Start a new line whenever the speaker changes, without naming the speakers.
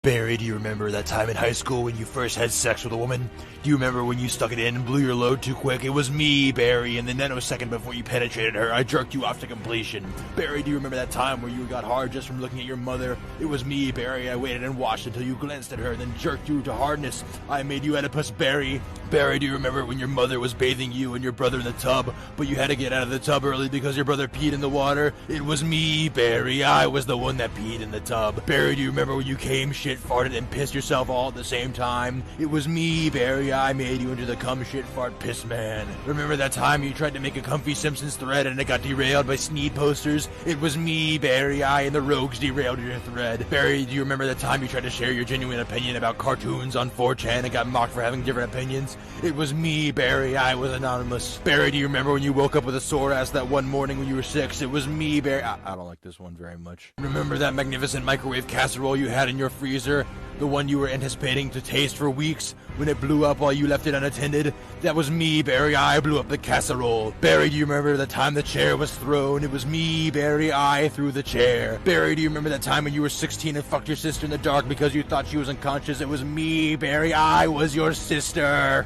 Barry, do you remember that time in high school when you first had sex with a woman? Do you remember when you stuck it in and blew your load too quick? It was me, Barry, and the nanosecond before you penetrated her, I jerked you off to completion. Barry, do you remember that time where you got hard just from looking at your mother? It was me, Barry, I waited and watched until you glanced at her, then jerked you to hardness. I made you Oedipus, Barry. Barry, do you remember when your mother was bathing you and your brother in the tub, but you had to get out of the tub early because your brother peed in the water? It was me, Barry, I was the one that peed in the tub. Barry, do you remember when you came, shit, farted, and pissed yourself all at the same time? It was me, Barry, I made you into the cum, shit, fart, piss man. Remember that time you tried to make a Comfy Simpsons thread and it got derailed by Sneed posters? It was me, Barry, I and the Rogues derailed your thread. Barry, do you remember the time you tried to share your genuine opinion about cartoons on 4chan and got mocked for having different opinions? It was me, Barry, I was anonymous. Barry, do you remember when you woke up with a sore ass that one morning when you were 6? It was me, Barry. I don't like this one very much. Remember that magnificent microwave casserole you had in your freezer? The one you were anticipating to taste for weeks when it blew up while you left it unattended? That was me, Barry, I blew up the casserole. Barry, do you remember the time the chair was thrown? It was me, Barry, I threw the chair. Barry, do you remember that time when you were 16 and fucked your sister in the dark because you thought she was unconscious? It was me, Barry, I was your sister.